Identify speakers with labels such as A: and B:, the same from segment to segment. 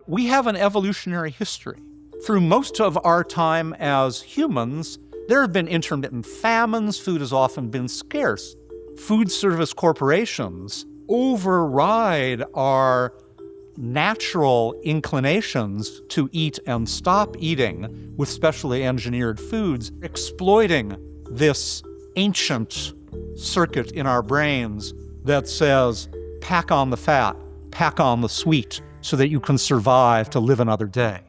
A: we have an evolutionary history. Through most of our time as humans, there have been intermittent famines. Food has often been scarce. Food service corporations override our natural inclinations to eat and stop eating with specially engineered foods, exploiting this ancient circuit in our brains that says, pack on the fat, pack on the sweet, so that you can survive to live another day.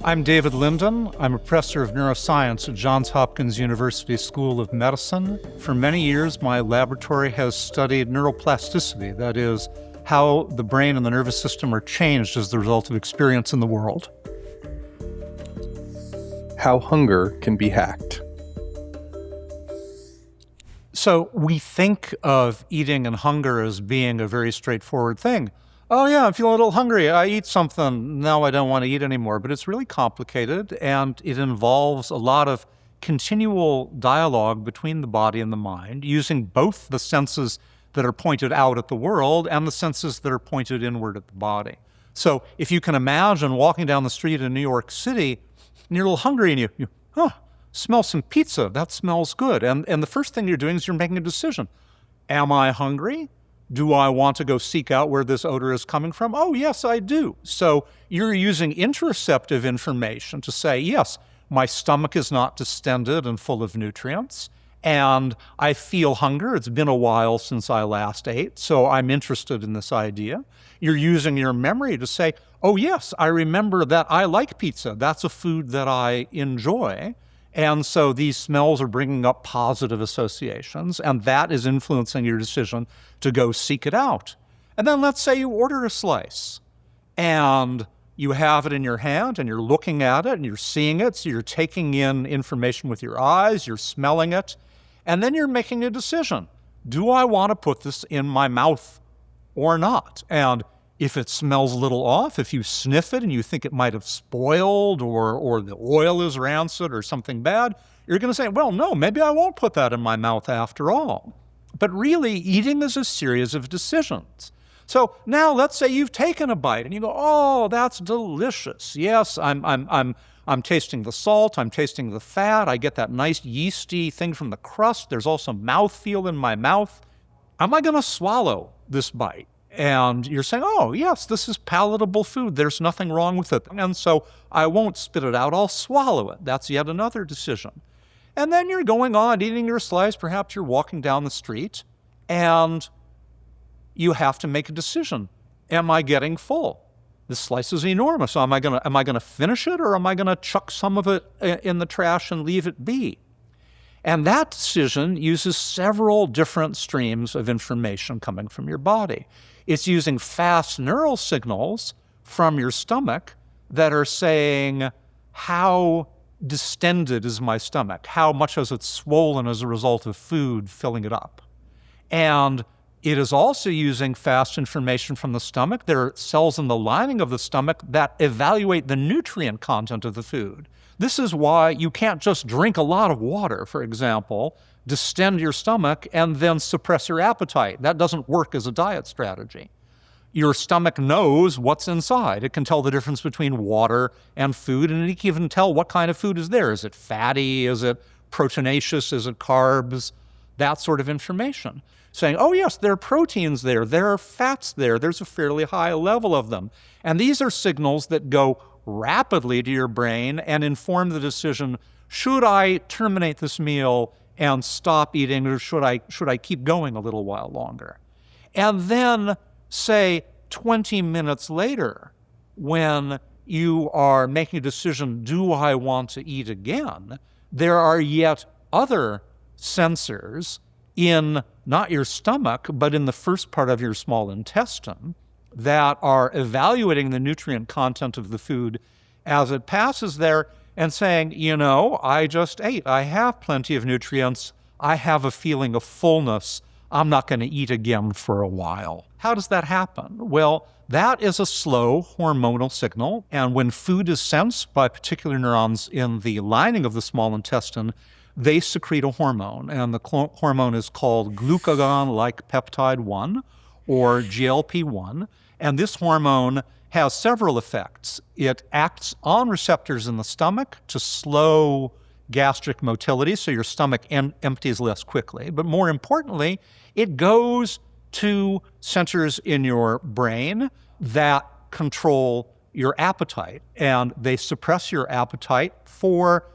A: I'm David Linden. I'm a professor of neuroscience at Johns Hopkins University School of Medicine. For many years, my laboratory has studied neuroplasticity, that is, how the brain and the nervous system are changed as the result of experience in the world.
B: How hunger can be hacked.
A: So we think of eating and hunger as being a very straightforward thing. Oh yeah, I'm feeling a little hungry. I eat something. Now I don't want to eat anymore. But it's really complicated, and it involves a lot of continual dialogue between the body and the mind, using both the senses that are pointed out at the world and the senses that are pointed inward at the body. So if you can imagine walking down the street in New York City, and you're a little hungry, and you smell some pizza. That smells good. And the first thing you're doing is you're making a decision. Am I hungry? Do I want to go seek out where this odor is coming from? Oh, yes, I do. So you're using interoceptive information to say, yes, my stomach is not distended and full of nutrients, and I feel hunger. It's been a while since I last ate, so I'm interested in this idea. You're using your memory to say, oh, yes, I remember that I like pizza. That's a food that I enjoy. And so these smells are bringing up positive associations, and that is influencing your decision to go seek it out. And then let's say you order a slice, and you have it in your hand, and you're looking at it, and you're seeing it, so you're taking in information with your eyes, you're smelling it, and then you're making a decision. Do I want to put this in my mouth or not? And if it smells a little off, if you sniff it and you think it might have spoiled or the oil is rancid or something bad, you're going to say, well, no, maybe I won't put that in my mouth after all. But really, eating is a series of decisions. So now let's say you've taken a bite and you go, oh, that's delicious. Yes, I'm tasting the salt, I'm tasting the fat, I get that nice yeasty thing from the crust. There's also mouthfeel in my mouth. Am I going to swallow this bite? And you're saying, oh, yes, this is palatable food. There's nothing wrong with it. And so I won't spit it out. I'll swallow it. That's yet another decision. And then you're going on eating your slice. Perhaps you're walking down the street, and you have to make a decision. Am I getting full? This slice is enormous. So am I gonna finish it, or am I going to chuck some of it in the trash and leave it be? And that decision uses several different streams of information coming from your body. It's using fast neural signals from your stomach that are saying, how distended is my stomach? How much has it swollen as a result of food filling it up? And it is also using fast information from the stomach. There are cells in the lining of the stomach that evaluate the nutrient content of the food. This is why you can't just drink a lot of water, for example, distend your stomach, and then suppress your appetite. That doesn't work as a diet strategy. Your stomach knows what's inside. It can tell the difference between water and food, and it can even tell what kind of food is there. Is it fatty? Is it proteinaceous? Is it carbs? That sort of information. Saying, oh yes, there are proteins there, there are fats there, there's a fairly high level of them. And these are signals that go rapidly to your brain and inform the decision, should I terminate this meal and stop eating, or should I keep going a little while longer? And then, say, 20 minutes later, when you are making a decision, do I want to eat again? There are yet other sensors in not your stomach, but in the first part of your small intestine that are evaluating the nutrient content of the food as it passes there and saying, you know, I just ate. I have plenty of nutrients. I have a feeling of fullness. I'm not going to eat again for a while. How does that happen? Well, that is a slow hormonal signal, and when food is sensed by particular neurons in the lining of the small intestine, they secrete a hormone, and the hormone is called glucagon-like peptide 1, or GLP-1, and this hormone has several effects. It acts on receptors in the stomach to slow gastric motility, so your stomach empties less quickly. But more importantly, it goes to centers in your brain that control your appetite, and they suppress your appetite for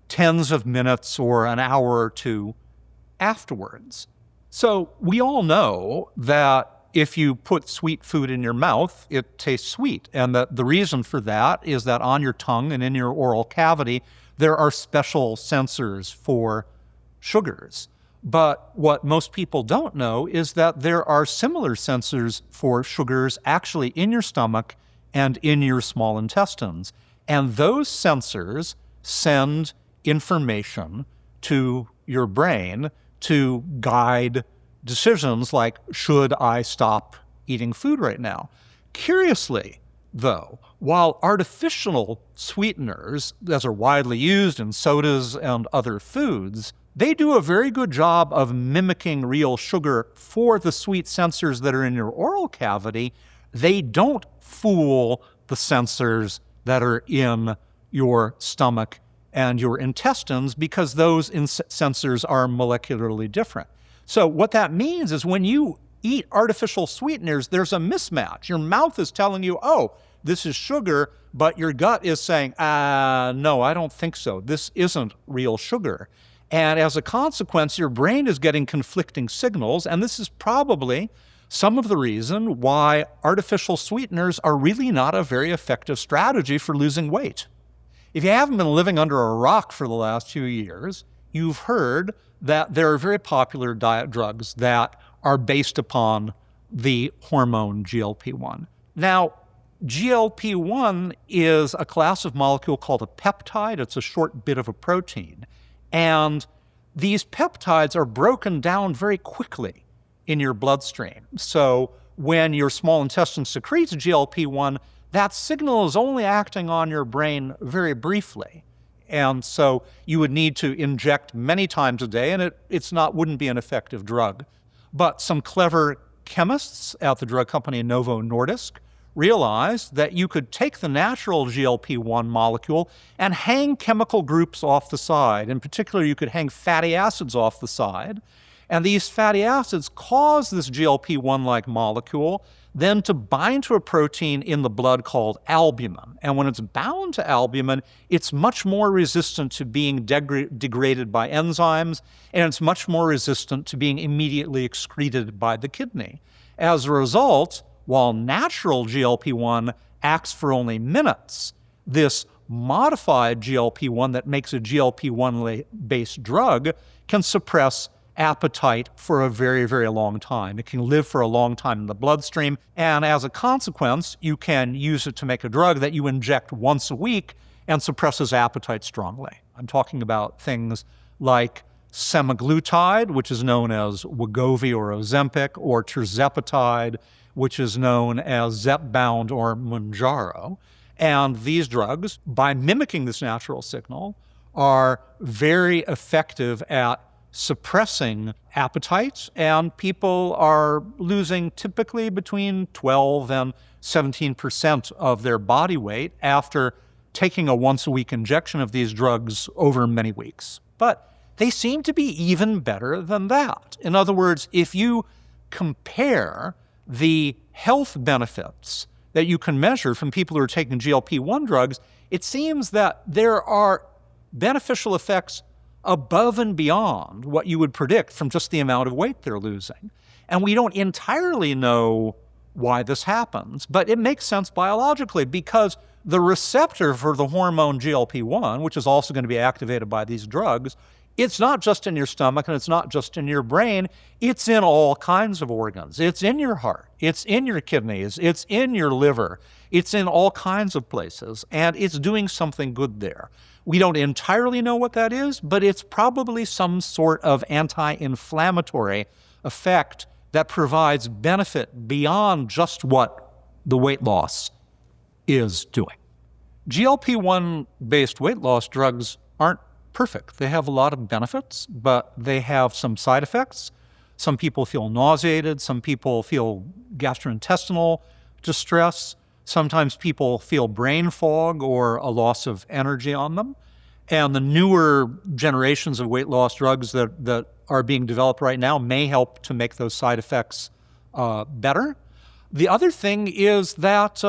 A: tens of minutes or an hour or two afterwards. So we all know that if you put sweet food in your mouth, it tastes sweet. And that the reason for that is that on your tongue and in your oral cavity, there are special sensors for sugars. But what most people don't know is that there are similar sensors for sugars actually in your stomach and in your small intestines. And those sensors send information to your brain to guide decisions like, should I stop eating food right now? Curiously, though, while artificial sweeteners, as are widely used in sodas and other foods, they do a very good job of mimicking real sugar for the sweet sensors that are in your oral cavity. They don't fool the sensors that are in your stomach and your intestines because those sensors are molecularly different. So what that means is when you eat artificial sweeteners, there's a mismatch. Your mouth is telling you, oh, this is sugar, but your gut is saying, no, I don't think so. This isn't real sugar. And as a consequence, your brain is getting conflicting signals, and this is probably some of the reason why artificial sweeteners are really not a very effective strategy for losing weight. If you haven't been living under a rock for the last few years, you've heard that there are very popular diet drugs that are based upon the hormone GLP-1. Now, GLP-1 is a class of molecule called a peptide. It's a short bit of a protein. And these peptides are broken down very quickly in your bloodstream. So when your small intestine secretes GLP-1, that signal is only acting on your brain very briefly. And so you would need to inject many times a day, and wouldn't be an effective drug. But some clever chemists at the drug company Novo Nordisk realized that you could take the natural GLP-1 molecule and hang chemical groups off the side. In particular, you could hang fatty acids off the side. And these fatty acids cause this GLP-1-like molecule then to bind to a protein in the blood called albumin. And when it's bound to albumin, it's much more resistant to being degraded by enzymes, and it's much more resistant to being immediately excreted by the kidney. As a result, while natural GLP-1 acts for only minutes, this modified GLP-1 that makes a GLP-1-based drug can suppress appetite for a very, very long time. It can live for a long time in the bloodstream, and as a consequence, you can use it to make a drug that you inject once a week and suppresses appetite strongly. I'm talking about things like semaglutide, which is known as Wegovy or Ozempic, or tirzepatide, which is known as Zepbound or Mounjaro. And these drugs, by mimicking this natural signal, are very effective at suppressing appetites, and people are losing typically between 12 and 17% of their body weight after taking a once-a-week injection of these drugs over many weeks. But they seem to be even better than that. In other words, if you compare the health benefits that you can measure from people who are taking GLP-1 drugs, it seems that there are beneficial effects above and beyond what you would predict from just the amount of weight they're losing. And we don't entirely know why this happens, but it makes sense biologically because the receptor for the hormone GLP-1, which is also going to be activated by these drugs, it's not just in your stomach and it's not just in your brain, it's in all kinds of organs. It's in your heart, it's in your kidneys, it's in your liver, it's in all kinds of places, and it's doing something good there. We don't entirely know what that is, but it's probably some sort of anti-inflammatory effect that provides benefit beyond just what the weight loss is doing. GLP-1-based weight loss drugs aren't perfect. They have a lot of benefits, but they have some side effects. Some people feel nauseated. Some people feel gastrointestinal distress. Sometimes people feel brain fog or a loss of energy on them. And the newer generations of weight loss drugs that are being developed right now may help to make those side effects better. The other thing is that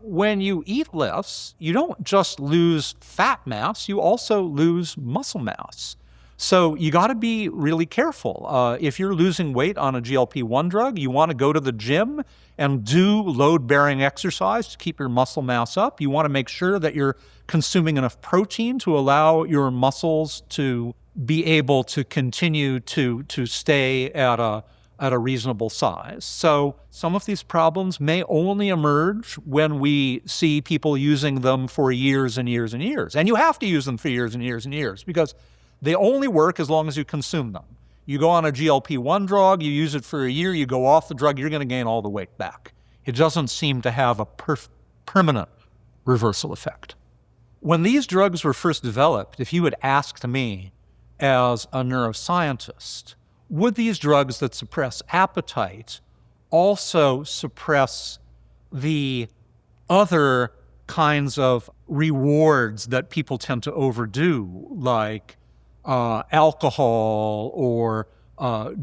A: when you eat less, you don't just lose fat mass, you also lose muscle mass. So you got to be really careful. If you're losing weight on a GLP-1 drug, you want to go to the gym and do load-bearing exercise to keep your muscle mass up. You want to make sure that you're consuming enough protein to allow your muscles to be able to continue to stay at a reasonable size. So some of these problems may only emerge when we see people using them for years and years and years. And you have to use them for years and years and years because they only work as long as you consume them. You go on a GLP-1 drug, you use it for a year, you go off the drug, you're going to gain all the weight back. It doesn't seem to have a permanent reversal effect. When these drugs were first developed, if you had asked me as a neuroscientist, would these drugs that suppress appetite also suppress the other kinds of rewards that people tend to overdo, like alcohol or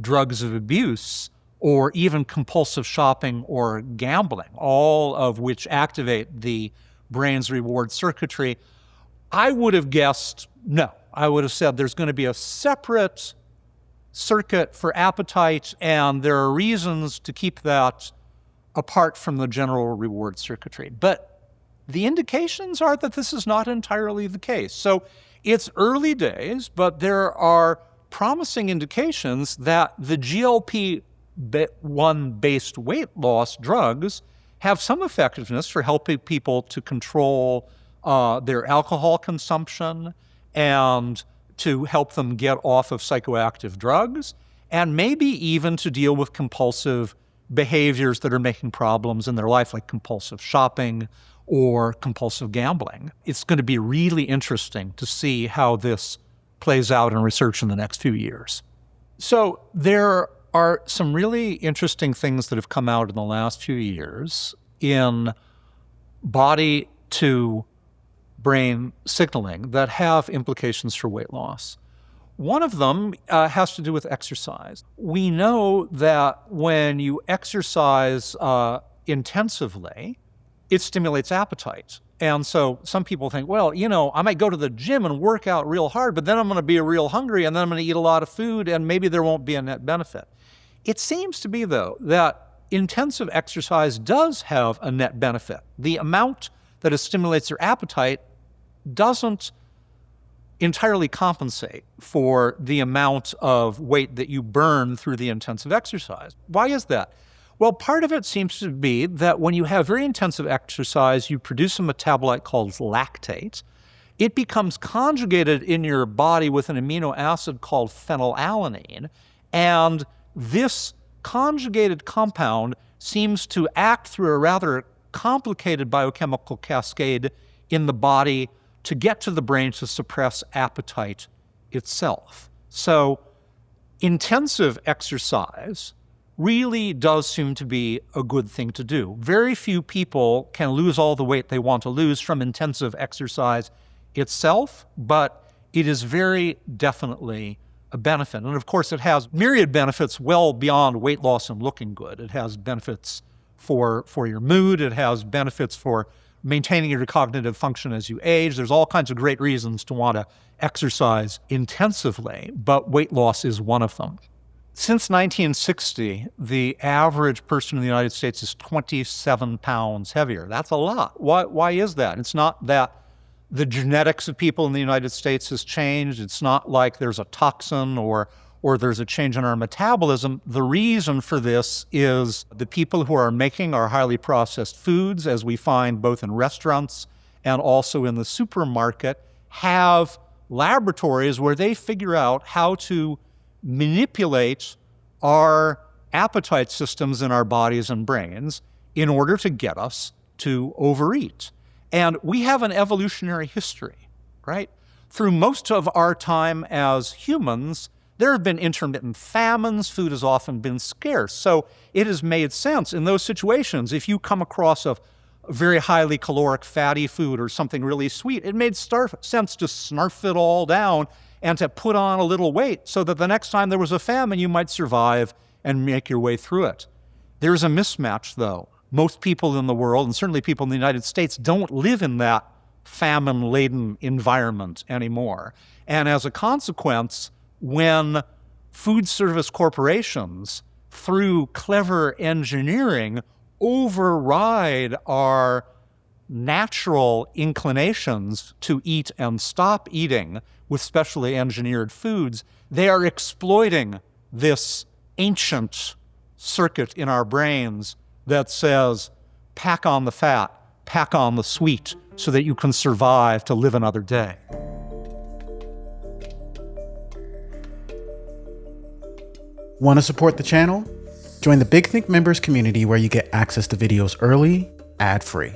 A: drugs of abuse, or even compulsive shopping or gambling, all of which activate the brain's reward circuitry? I would have guessed no. I would have said there's going to be a separate circuit for appetite, and there are reasons to keep that apart from the general reward circuitry. But the indications are that this is not entirely the case. So it's early days, but there are promising indications that the GLP-1 based weight loss drugs have some effectiveness for helping people to control their alcohol consumption and to help them get off of psychoactive drugs, and maybe even to deal with compulsive behaviors that are making problems in their life, like compulsive shopping or compulsive gambling. It's going to be really interesting to see how this plays out in research in the next few years. So there are some really interesting things that have come out in the last few years in body to brain signaling that have implications for weight loss. One of them has to do with exercise. We know that when you exercise intensively, it stimulates appetite. And so some people think, well, I might go to the gym and work out real hard, but then I'm going to be real hungry, and then I'm going to eat a lot of food, and maybe there won't be a net benefit. It seems to be, though, that intensive exercise does have a net benefit. The amount that it stimulates your appetite doesn't entirely compensate for the amount of weight that you burn through the intensive exercise. Why is that? Well, part of it seems to be that when you have very intensive exercise, you produce a metabolite called lactate. It becomes conjugated in your body with an amino acid called phenylalanine, and this conjugated compound seems to act through a rather complicated biochemical cascade in the body to get to the brain to suppress appetite itself. So intensive exercise really does seem to be a good thing to do. Very few people can lose all the weight they want to lose from intensive exercise itself, but it is very definitely a benefit. And of course, it has myriad benefits well beyond weight loss and looking good. It has benefits for your mood. It has benefits for maintaining your cognitive function as you age. There's all kinds of great reasons to want to exercise intensively, but weight loss is one of them. Since 1960, the average person in the United States is 27 pounds heavier. That's a lot. Why is that? It's not that the genetics of people in the United States has changed. It's not like there's a toxin or there's a change in our metabolism. The reason for this is the people who are making our highly processed foods, as we find both in restaurants and also in the supermarket, have laboratories where they figure out how to manipulate our appetite systems in our bodies and brains in order to get us to overeat. And we have an evolutionary history, right? Through most of our time as humans, there have been intermittent famines. Food has often been scarce. So it has made sense in those situations. If you come across very highly caloric fatty food or something really sweet, it made sense to snarf it all down and to put on a little weight so that the next time there was a famine, you might survive and make your way through it. There's a mismatch, though. Most people in the world, and certainly people in the United States, don't live in that famine-laden environment anymore. And as a consequence, when food service corporations, through clever engineering, override our natural inclinations to eat and stop eating with specially engineered foods, they are exploiting this ancient circuit in our brains that says, pack on the fat, pack on the sweet, so that you can survive to live another day.
C: Want to support the channel? Join the Big Think members community where you get access to videos early, ad-free.